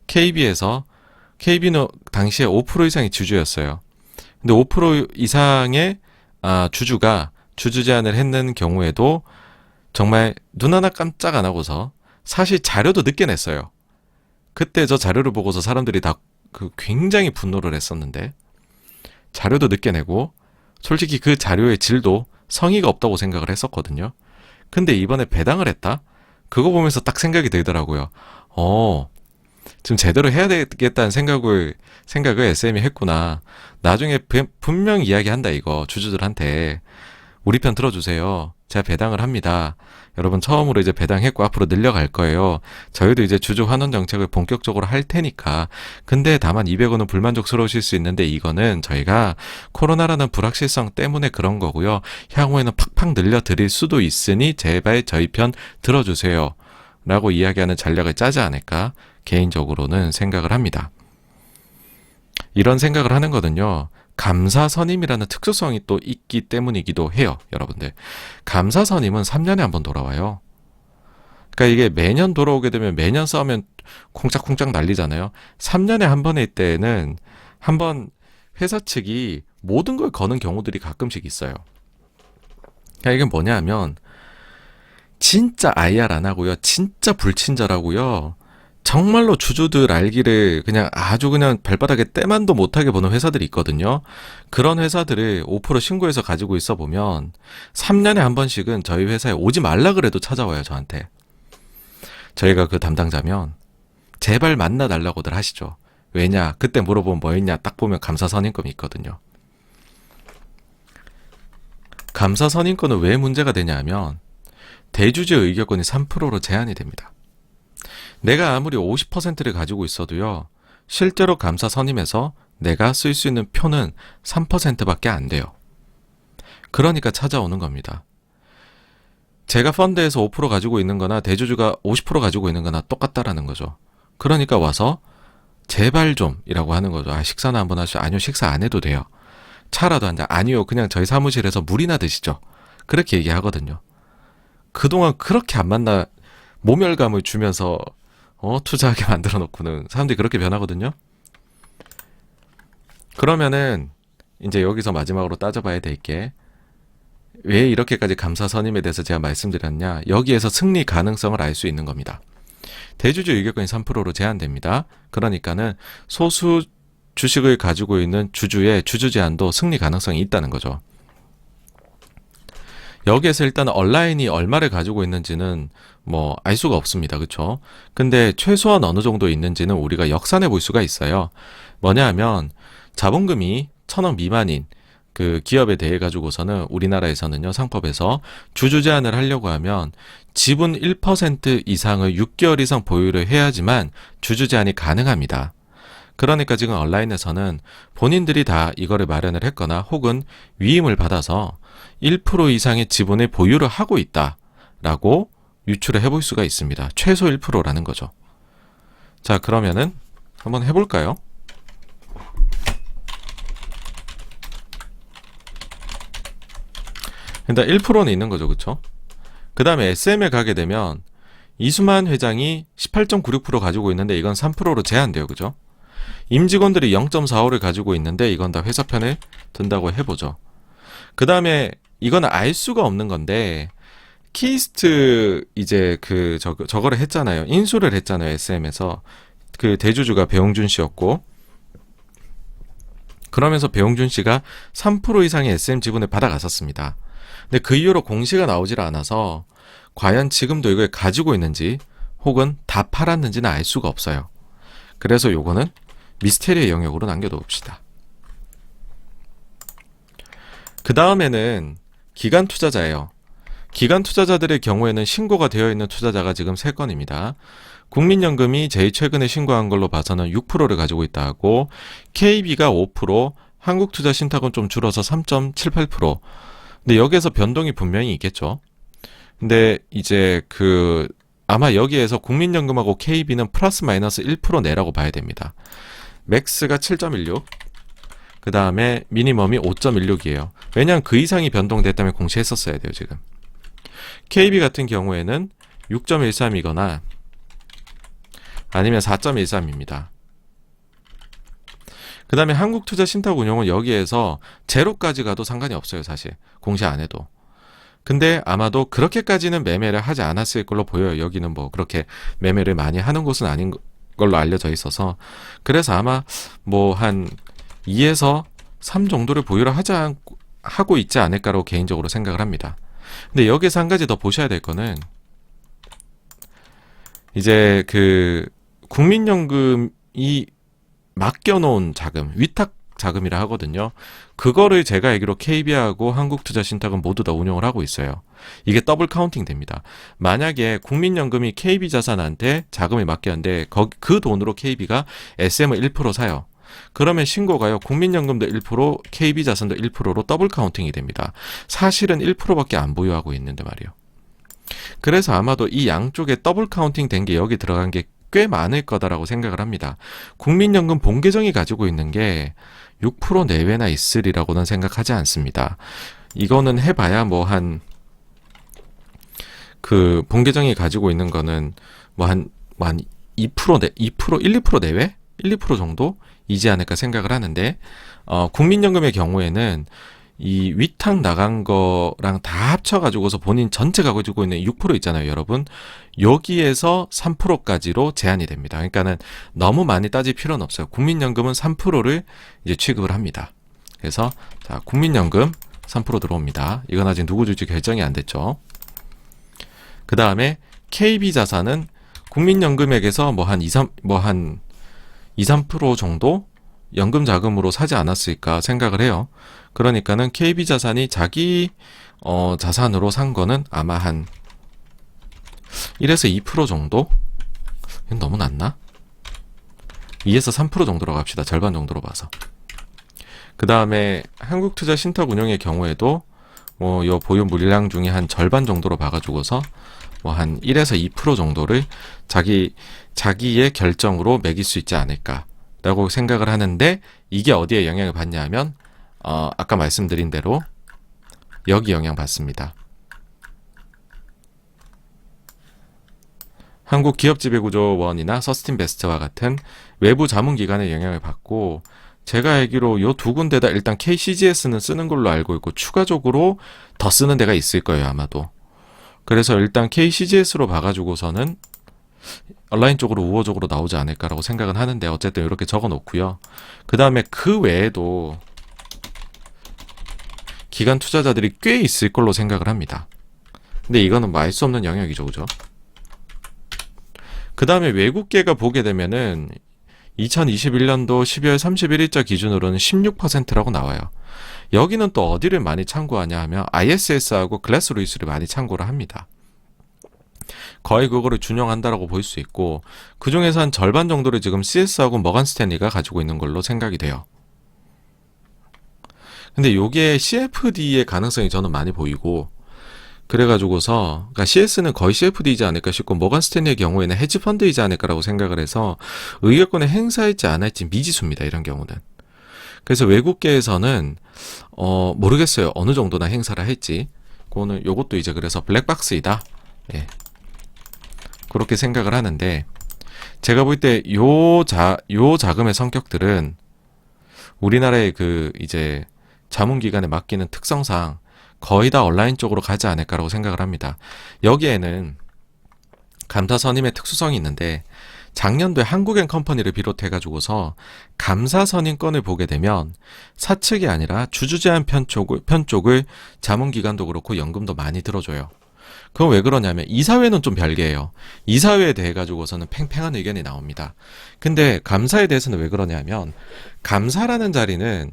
KB는 당시에 5% 이상이 주주였어요. 근데 5% 이상의 주주가 주주 제안을 했는 경우에도 정말 눈 하나 깜짝 안 하고서, 사실 자료도 늦게 냈어요. 그때 저 자료를 보고서 사람들이 다 굉장히 분노를 했었는데, 자료도 늦게 내고 솔직히 그 자료의 질도 성의가 없다고 생각을 했었거든요. 근데 이번에 배당을 했다? 그거 보면서 딱 생각이 들더라고요. 지금 제대로 해야 되겠다는 생각을 SM이 했구나. 나중에 분명 이야기한다 이거 주주들한테. 우리 편 들어주세요. 제가 배당을 합니다. 여러분 처음으로 이제 배당했고 앞으로 늘려갈 거예요. 저희도 이제 주주 환원 정책을 본격적으로 할 테니까. 근데 다만 200원은 불만족스러우실 수 있는데 이거는 저희가 코로나라는 불확실성 때문에 그런 거고요. 향후에는 팍팍 늘려드릴 수도 있으니 제발 저희 편 들어주세요. 라고 이야기하는 전략을 짜지 않을까 개인적으로는 생각을 합니다. 이런 생각을 하는 거는요. 감사 선임이라는 특수성이 또 있기 때문이기도 해요. 여러분들. 감사 선임은 3년에 한 번 돌아와요. 그러니까 이게 매년 돌아오게 되면 매년 싸우면 콩짝콩짝 난리잖아요. 3년에 한 번일 때는 한 번 회사 측이 모든 걸 거는 경우들이 가끔씩 있어요. 그러니까 이게 뭐냐 하면 진짜 IR 안 하고요. 진짜 불친절하고요. 정말로 주주들 알기를 그냥 아주 그냥 발바닥에 때만도 못하게 보는 회사들이 있거든요. 그런 회사들을 5% 신고해서 가지고 있어 보면 3년에 한 번씩은 저희 회사에 오지 말라 그래도 찾아와요, 저한테. 저희가 그 담당자면 제발 만나달라고들 하시죠. 왜냐? 그때 물어보면 뭐 있냐? 딱 보면 감사 선임권이 있거든요. 감사 선임권은 왜 문제가 되냐 하면 대주주의 의결권이 3%로 제한이 됩니다. 내가 아무리 50%를 가지고 있어도요. 실제로 감사 선임에서 내가 쓸 수 있는 표는 3%밖에 안 돼요. 그러니까 찾아오는 겁니다. 제가 펀드에서 5% 가지고 있는 거나 대주주가 50% 가지고 있는 거나 똑같다라는 거죠. 그러니까 와서 제발 좀 이라고 하는 거죠. 식사나 한번 하시죠. 아니요, 식사 안 해도 돼요. 차라도 한잔. 아니요, 그냥 저희 사무실에서 물이나 드시죠. 그렇게 얘기하거든요. 그동안 그렇게 안 만나 모멸감을 주면서 투자하게 만들어 놓고는 사람들이 그렇게 변하거든요. 그러면은 이제 여기서 마지막으로 따져봐야 될 게, 왜 이렇게까지 감사 선임에 대해서 제가 말씀드렸냐. 여기에서 승리 가능성을 알 수 있는 겁니다. 대주주 의결권이 3%로 제한됩니다. 그러니까는 소수 주식을 가지고 있는 주주의 주주 제한도 승리 가능성이 있다는 거죠. 여기에서 일단 온라인이 얼마를 가지고 있는지는 뭐 알 수가 없습니다. 그렇죠? 근데 최소한 어느 정도 있는지는 우리가 역산해 볼 수가 있어요. 뭐냐 하면 자본금이 1,000억 미만인 그 기업에 대해 가지고서는 우리나라에서는요, 상법에서 주주 제한을 하려고 하면 지분 1% 이상을 6개월 이상 보유를 해야지만 주주 제한이 가능합니다. 그러니까 지금 온라인에서는 본인들이 다 이거를 마련을 했거나 혹은 위임을 받아서 1% 이상의 지분을 보유를 하고 있다라고 유출을 해볼 수가 있습니다. 최소 1%라는 거죠. 자, 그러면은 한번 해볼까요? 일단 1%는 있는 거죠, 그쵸? 그 다음에 SM에 가게 되면 이수만 회장이 18.96% 가지고 있는데 이건 3%로 제한돼요, 그죠? 임직원들이 0.45를 가지고 있는데 이건 다 회사 편에 든다고 해보죠. 그 다음에 이건 알 수가 없는 건데 키스트 이제 저거를 했잖아요. 인수를 했잖아요, SM에서. 그 대주주가 배용준 씨였고, 그러면서 배용준 씨가 3% 이상의 SM 지분을 받아갔었습니다. 근데 그 이후로 공시가 나오질 않아서 과연 지금도 이걸 가지고 있는지 혹은 다 팔았는지는 알 수가 없어요. 그래서 요거는 미스테리의 영역으로 남겨놓읍시다. 그 다음에는 기간 투자자예요. 기간 투자자들의 경우에는 신고가 되어 있는 투자자가 지금 3건입니다. 국민연금이 제일 최근에 신고한 걸로 봐서는 6%를 가지고 있다 하고, KB가 5%, 한국투자신탁은 좀 줄어서 3.78%. 근데 여기에서 변동이 분명히 있겠죠. 근데 이제 아마 여기에서 국민연금하고 KB는 플러스 마이너스 1% 내라고 봐야 됩니다. 맥스가 7.16, 그 다음에 미니멈이 5.16이에요. 왜냐하면 그 이상이 변동됐다면 공시했었어야 돼요, 지금. KB 같은 경우에는 6.13이거나 아니면 4.13입니다. 그 다음에 한국투자신탁운용은 여기에서 제로까지 가도 상관이 없어요, 사실. 공시 안 해도. 근데 아마도 그렇게까지는 매매를 하지 않았을 걸로 보여요. 여기는 뭐 그렇게 매매를 많이 하는 곳은 아닌 걸로 알려져 있어서. 그래서 아마 뭐 한 2에서 3 정도를 보유를 하고 있지 않을까라고 개인적으로 생각을 합니다. 근데 여기서 한 가지 더 보셔야 될 거는, 이제 국민연금이 맡겨놓은 자금, 위탁 자금이라 하거든요. 그거를 제가 알기로 KB하고 한국투자신탁은 모두 다 운용을 하고 있어요. 이게 더블 카운팅 됩니다. 만약에 국민연금이 KB 자산한테 자금을 맡겼는데 그 돈으로 KB가 SM을 1% 사요. 그러면 신고가요, 국민연금도 1%, KB 자산도 1%로 더블 카운팅이 됩니다. 사실은 1%밖에 안 보유하고 있는데 말이에요. 그래서 아마도 이 양쪽에 더블 카운팅 된 게 여기 들어간 게 꽤 많을 거다라고 생각을 합니다. 국민연금 본계정이 가지고 있는 게 6% 내외나 있으리라고는 생각하지 않습니다. 이거는 해봐야 뭐 본계정이 가지고 있는 거는 뭐 한 2%, 1, 2% 내외? 1, 2% 정도이지 않을까 생각을 하는데, 국민연금의 경우에는 이 위탁 나간 거랑 다 합쳐가지고서 본인 전체가 가지고 있는 6% 있잖아요, 여러분. 여기에서 3%까지로 제한이 됩니다. 그러니까는 너무 많이 따질 필요는 없어요. 국민연금은 3%를 이제 취급을 합니다. 그래서 자, 국민연금 3% 들어옵니다. 이건 아직 누구 줄지 결정이 안 됐죠. 그 다음에 KB자산은 국민연금에게서 한 2, 3% 정도 연금 자금으로 사지 않았을까 생각을 해요. 그러니까는 KB자산이 자기 자산으로 산 거는 아마 한 1에서 2% 정도? 이건 너무 낮나? 2에서 3% 정도로 갑시다. 절반 정도로 봐서. 그 다음에 한국투자신탁운용의 경우에도 요 보유 물량 중에 한 절반 정도로 봐가지고서 한 1에서 2% 정도를 자기의 결정으로 매길 수 있지 않을까 라고 생각을 하는데, 이게 어디에 영향을 받냐 하면 아까 말씀드린 대로 여기 영향 받습니다. 한국기업지배구조원이나 서스틴베스트와 같은 외부 자문기관의 영향을 받고, 제가 알기로 요 두 군데다 일단 KCGS는 쓰는 걸로 알고 있고 추가적으로 더 쓰는 데가 있을 거예요, 아마도. 그래서 일단 KCGS로 봐가지고서는 온라인 쪽으로 우호적으로 나오지 않을까라고 생각은 하는데, 어쨌든 이렇게 적어 놓고요. 그 다음에 그 외에도 기관 투자자들이 꽤 있을 걸로 생각을 합니다. 근데 이거는 뭐 알 수 없는 영역이죠, 그죠? 그 다음에 외국계가 보게 되면은 2021년도 12월 31일자 기준으로는 16%라고 나와요. 여기는 또 어디를 많이 참고하냐 하면 ISS하고 글래스루이스를 많이 참고를 합니다. 거의 그거를 준용한다라고 볼 수 있고, 그 중에서 한 절반 정도를 지금 CS하고 머간 스탠리가 가지고 있는 걸로 생각이 돼요. 근데 요게 CFD의 가능성이 저는 많이 보이고, 그래가지고서, 그러니까 CS는 거의 CFD이지 않을까 싶고, 머간 스탠리의 경우에는 헤지펀드이지 않을까라고 생각을 해서, 의결권을 행사할지 안 할지 미지수입니다, 이런 경우는. 그래서 외국계에서는, 모르겠어요. 어느 정도나 행사를 할지. 그거는, 요것도 이제 그래서 블랙박스이다. 예. 그렇게 생각을 하는데, 제가 볼 때 요 자금의 성격들은 우리나라의 그 이제 자문기관에 맡기는 특성상 거의 다 온라인 쪽으로 가지 않을까라고 생각을 합니다. 여기에는 감사 선임의 특수성이 있는데, 작년도에 한국앤컴퍼니를 비롯해가지고서 감사 선임 건을 보게 되면 사측이 아니라 주주제한 편 쪽을 자문기관도 그렇고 연금도 많이 들어줘요. 그건 왜 그러냐면 이사회는 좀 별개예요. 이사회에 대해 가지고서는 팽팽한 의견이 나옵니다. 근데 감사에 대해서는 왜 그러냐면, 감사라는 자리는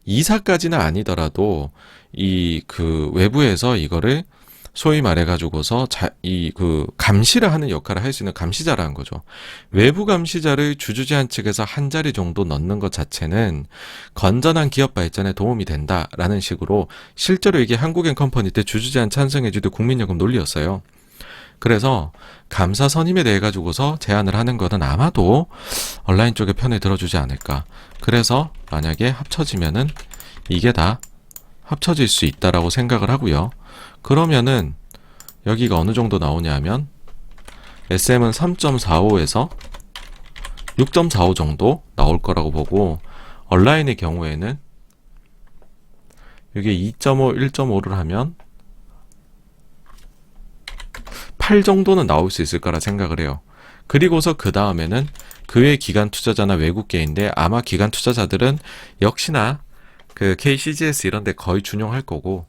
이사까지는 아니더라도 이 그 외부에서 이거를 소위 말해가지고서 감시를 하는 역할을 할 수 있는 감시자라는 거죠. 외부 감시자를 주주제한 측에서 한 자리 정도 넣는 것 자체는 건전한 기업 발전에 도움이 된다라는 식으로, 실제로 이게 한국앤컴퍼니 때 주주제한 찬성해주도 국민연금 논리였어요. 그래서 감사 선임에 대해 가지고서 제안을 하는 것은 아마도 온라인 쪽에 편에 들어주지 않을까. 그래서 만약에 합쳐지면은 이게 다 합쳐질 수 있다라고 생각을 하고요. 그러면은 여기가 어느 정도 나오냐 하면 SM은 3.45에서 6.45 정도 나올 거라고 보고, 온라인의 경우에는 여기 2.5, 1.5를 하면 8 정도는 나올 수 있을 거라 생각을 해요. 그리고서 그 다음에는 그 외 기관 투자자나 외국계인데, 아마 기관 투자자들은 역시나 그 KCGS 이런 데 거의 준용할 거고,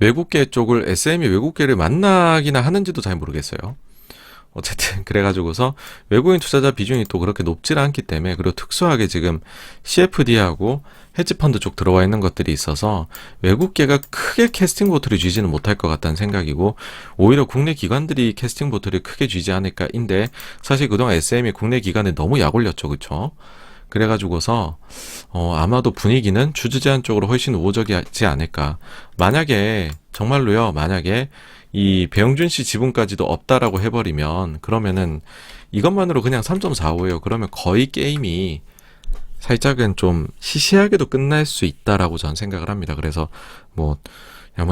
외국계 쪽을 SM이 외국계를 만나기나 하는지도 잘 모르겠어요. 어쨌든 그래가지고서 외국인 투자자 비중이 또 그렇게 높지는 않기 때문에, 그리고 특수하게 지금 CFD하고 헤지펀드 쪽 들어와 있는 것들이 있어서 외국계가 크게 캐스팅 보트를 쥐지는 못할 것 같다는 생각이고, 오히려 국내 기관들이 캐스팅 보트를 크게 쥐지 않을까인데, 사실 그동안 SM이 국내 기관에 너무 약 올렸죠, 그쵸? 그래가지고서 아마도 분위기는 주주제한 쪽으로 훨씬 우호적이지 않을까. 만약에 정말로요, 만약에 이 배용준 씨 지분까지도 없다라고 해버리면, 그러면은 이것만으로 그냥 3.45예요. 그러면 거의 게임이 살짝은 좀 시시하게도 끝날 수 있다라고 저는 생각을 합니다. 그래서 뭐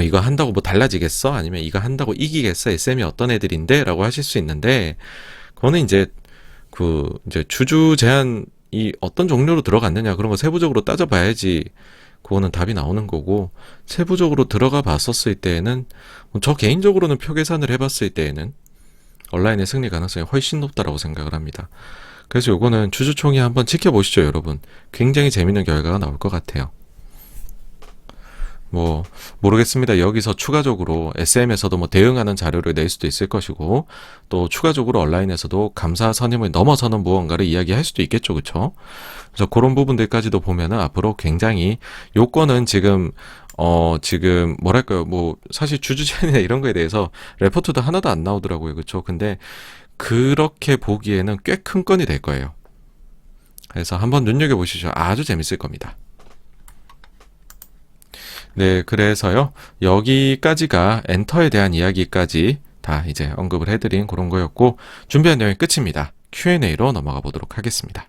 이거 한다고 뭐 달라지겠어? 아니면 이거 한다고 이기겠어? SM이 어떤 애들인데? 라고 하실 수 있는데, 그거는 이제 이제 주주 제한이 어떤 종류로 들어갔느냐, 그런 거 세부적으로 따져봐야지 그거는 답이 나오는 거고, 세부적으로 들어가 봤었을 때에는, 저 개인적으로는 표 계산을 해봤을 때에는 온라인의 승리 가능성이 훨씬 높다라고 생각을 합니다. 그래서 요거는 주주총회 한번 지켜보시죠, 여러분. 굉장히 재밌는 결과가 나올 것 같아요. 뭐 모르겠습니다. 여기서 추가적으로 SM에서도 뭐 대응하는 자료를 낼 수도 있을 것이고, 또 추가적으로 온라인에서도 감사 선임을 넘어서는 무언가를 이야기할 수도 있겠죠, 그렇죠? 그래서 그런 부분들까지도 보면은 앞으로 굉장히 요건은 지금 뭐랄까요, 뭐 사실 주주제한이나 이런 거에 대해서 레포트도 하나도 안 나오더라고요, 그렇죠? 근데 그렇게 보기에는 꽤 큰 건이 될 거예요. 그래서 한번 눈여겨보시죠. 아주 재밌을 겁니다. 네, 그래서요, 여기까지가 엔터에 대한 이야기까지 다 이제 언급을 해드린 그런 거였고, 준비한 내용이 끝입니다. Q&A로 넘어가 보도록 하겠습니다.